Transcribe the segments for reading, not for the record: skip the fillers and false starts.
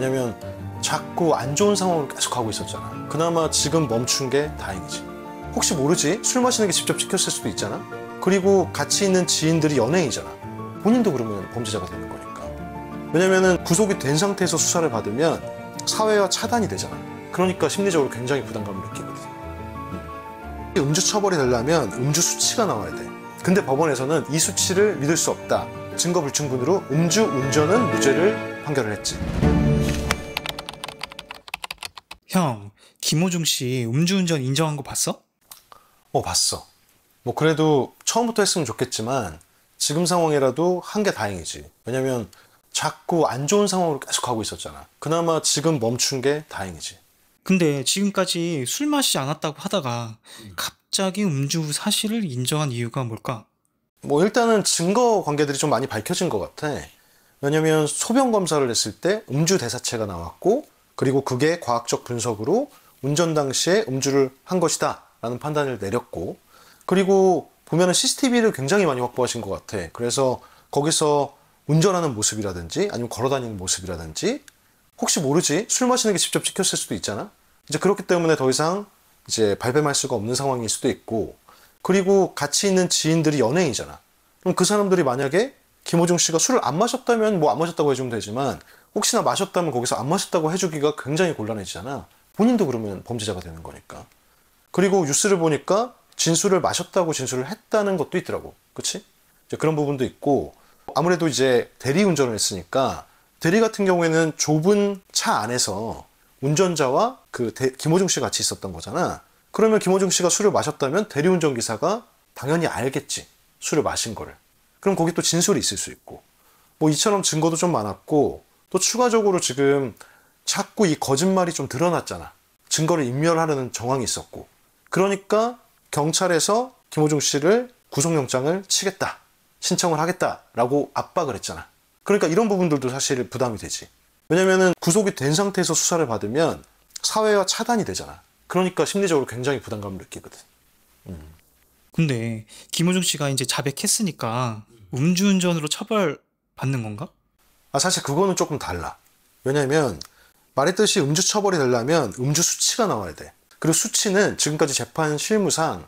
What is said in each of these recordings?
왜냐면 자꾸 안 좋은 상황을 계속 가고 있었잖아. 그나마 지금 멈춘 게 다행이지. 혹시 모르지? 술 마시는 게 직접 찍혔을 수도 있잖아. 그리고 같이 있는 지인들이 연예인이잖아. 본인도 그러면 범죄자가 되는 거니까. 왜냐면은 구속이 된 상태에서 수사를 받으면 사회와 차단이 되잖아. 그러니까 심리적으로 굉장히 부담감을 느끼거든. 음주 처벌이 되려면 음주 수치가 나와야 돼. 근데 법원에서는 이 수치를 믿을 수 없다. 증거 불충분으로 음주 운전은 무죄를 판결을 했지. 형, 김호중 씨 음주운전 인정한 거 봤어? 봤어. 뭐 그래도 처음부터 했으면 좋겠지만 지금 상황이라도 한 게 다행이지. 왜냐면 자꾸 안 좋은 상황으로 계속 가고 있었잖아. 그나마 지금 멈춘 게 다행이지. 근데 지금까지 술 마시지 않았다고 하다가 갑자기 음주 사실을 인정한 이유가 뭘까? 뭐 일단은 증거 관계들이 좀 많이 밝혀진 것 같아. 왜냐면 소변 검사를 했을 때 음주 대사체가 나왔고, 그리고 그게 과학적 분석으로 운전 당시에 음주를 한 것이다 라는 판단을 내렸고, 그리고 보면은 CCTV를 굉장히 많이 확보하신 것 같아. 그래서 거기서 운전하는 모습이라든지 아니면 걸어다니는 모습이라든지, 혹시 모르지? 술 마시는 게 직접 찍혔을 수도 있잖아. 이제 그렇기 때문에 더 이상 이제 발뺌할 수가 없는 상황일 수도 있고, 그리고 같이 있는 지인들이 연예인이잖아. 그럼 그 사람들이 만약에 김호중 씨가 술을 안 마셨다면 뭐 안 마셨다고 해주면 되지만, 혹시나 마셨다면 거기서 안 마셨다고 해주기가 굉장히 곤란해지잖아. 본인도 그러면 범죄자가 되는 거니까. 그리고 뉴스를 보니까 진술을 마셨다고 진술을 했다는 것도 있더라고. 그치? 이제 그런 부분도 있고, 아무래도 이제 대리운전을 했으니까 대리 같은 경우에는 좁은 차 안에서 운전자와 김호중 씨 같이 있었던 거잖아. 그러면 김호중 씨가 술을 마셨다면 대리운전 기사가 당연히 알겠지. 술을 마신 거를. 그럼 거기 또 진술이 있을 수 있고. 뭐 이처럼 증거도 좀 많았고, 또 추가적으로 지금 자꾸 이 거짓말이 좀 드러났잖아. 증거를 인멸하려는 정황이 있었고. 그러니까 경찰에서 김호중 씨를 구속영장을 치겠다. 신청을 하겠다라고 압박을 했잖아. 그러니까 이런 부분들도 사실 부담이 되지. 왜냐면은 구속이 된 상태에서 수사를 받으면 사회와 차단이 되잖아. 그러니까 심리적으로 굉장히 부담감을 느끼거든. 근데 김호중 씨가 이제 자백했으니까 음주운전으로 처벌받는 건가? 사실 그거는 조금 달라. 왜냐면 말했듯이 음주 처벌이 되려면 음주 수치가 나와야 돼. 그리고 수치는 지금까지 재판 실무상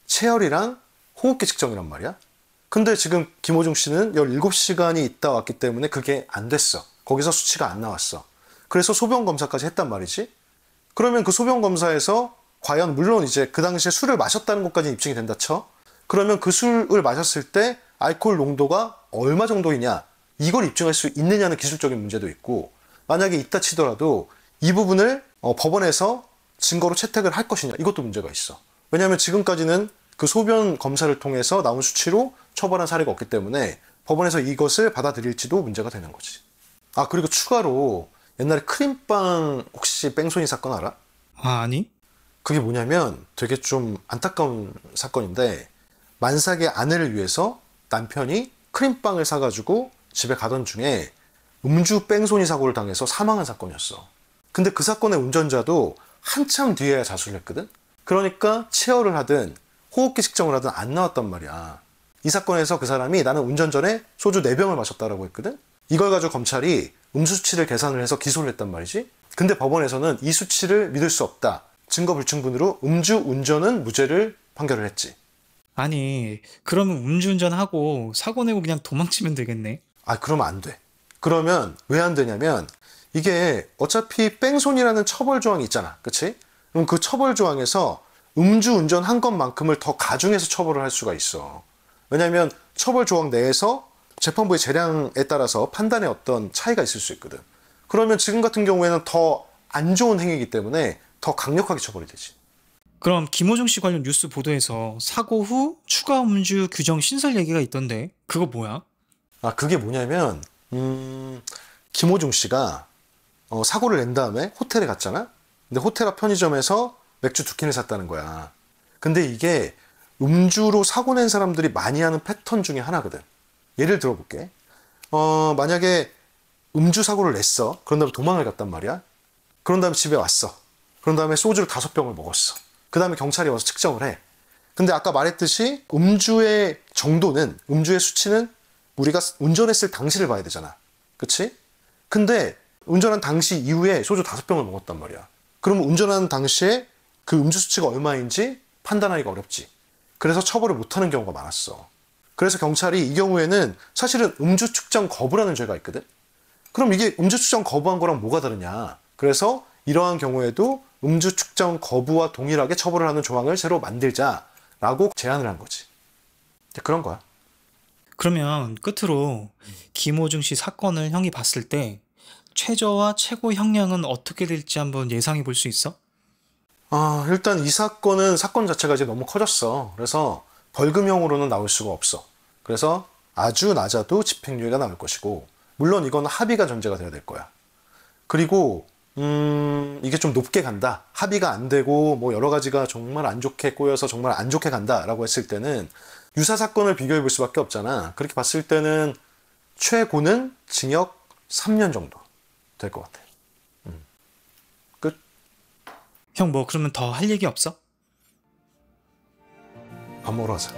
체열이랑 호흡기 측정이란 말이야. 근데 지금 김호중 씨는 17시간이 있다 왔기 때문에 그게 안 됐어. 거기서 수치가 안 나왔어. 그래서 소변 검사까지 했단 말이지. 그러면 그 소변 검사에서 과연 물론 이제 그 당시에 술을 마셨다는 것까지 입증이 된다 쳐. 그러면 그 술을 마셨을 때 알코올 농도가 얼마 정도이냐, 이걸 입증할 수 있느냐는 기술적인 문제도 있고, 만약에 있다 치더라도 이 부분을 법원에서 증거로 채택을 할 것이냐, 이것도 문제가 있어. 왜냐하면 지금까지는 그 소변 검사를 통해서 나온 수치로 처벌한 사례가 없기 때문에 법원에서 이것을 받아들일지도 문제가 되는 거지. 그리고 추가로 옛날에 크림빵 혹시 뺑소니 사건 알아? 아니? 그게 뭐냐면 되게 좀 안타까운 사건인데, 만삭의 아내를 위해서 남편이 크림빵을 사가지고 집에 가던 중에 음주 뺑소니 사고를 당해서 사망한 사건이었어. 근데 그 사건의 운전자도 한참 뒤에야 자수를 했거든? 그러니까 체열을 하든 호흡기 측정을 하든 안 나왔단 말이야. 이 사건에서 그 사람이 나는 운전 전에 소주 4병을 마셨다라고 했거든? 이걸 가지고 검찰이 음수 수치를 계산을 해서 기소를 했단 말이지? 근데 법원에서는 이 수치를 믿을 수 없다. 증거 불충분으로 음주 운전은 무죄를 판결을 했지. 아니, 그러면 음주운전하고 사고 내고 그냥 도망치면 되겠네. 그러면 안 돼. 그러면 왜 안 되냐면, 이게 어차피 뺑소니라는 처벌 조항이 있잖아. 그치? 그럼 그 처벌 조항에서 음주 운전한 것만큼을 더 가중해서 처벌을 할 수가 있어. 왜냐면 처벌 조항 내에서 재판부의 재량에 따라서 판단의 어떤 차이가 있을 수 있거든. 그러면 지금 같은 경우에는 더 안 좋은 행위이기 때문에 더 강력하게 처벌이 되지. 그럼 김호중 씨 관련 뉴스 보도에서 사고 후 추가 음주 규정 신설 얘기가 있던데 그거 뭐야? 그게 뭐냐면 김호중 씨가 사고를 낸 다음에 호텔에 갔잖아. 근데 호텔 앞 편의점에서 맥주 2캔을 샀다는 거야. 근데 이게 음주로 사고 낸 사람들이 많이 하는 패턴 중에 하나거든. 예를 들어볼게. 만약에 음주 사고를 냈어. 그런 다음에 도망을 갔단 말이야. 그런 다음에 집에 왔어. 그런 다음에 소주를 5병을 먹었어. 그 다음에 경찰이 와서 측정을 해. 근데 아까 말했듯이 음주의 정도는, 음주의 수치는 우리가 운전했을 당시를 봐야 되잖아. 그치? 근데 운전한 당시 이후에 소주 5병을 먹었단 말이야. 그러면 운전하는 당시에 그 음주 수치가 얼마인지 판단하기가 어렵지. 그래서 처벌을 못하는 경우가 많았어. 그래서 경찰이 이 경우에는 사실은 음주 측정 거부라는 죄가 있거든. 그럼 이게 음주 측정 거부한 거랑 뭐가 다르냐. 그래서 이러한 경우에도 음주 측정 거부와 동일하게 처벌을 하는 조항을 새로 만들자라고 제안을 한 거지. 그런 거야. 그러면 끝으로 김호중 씨 사건을 형이 봤을 때 최저와 최고 형량은 어떻게 될지 한번 예상해 볼 수 있어? 일단 이 사건은 사건 자체가 이제 너무 커졌어. 그래서 벌금형으로는 나올 수가 없어. 그래서 아주 낮아도 집행유예가 나올 것이고, 물론 이건 합의가 전제가 돼야 될 거야. 그리고 이게 좀 높게 간다. 합의가 안 되고 뭐 여러 가지가 정말 안 좋게 꼬여서 정말 안 좋게 간다라고 했을 때는 유사 사건을 비교해 볼 수밖에 없잖아. 그렇게 봤을 때는 최고는 징역 3년 정도 될 것 같아. 끝. 형 뭐 그러면 더 할 얘기 없어? 밥 먹으러 가자.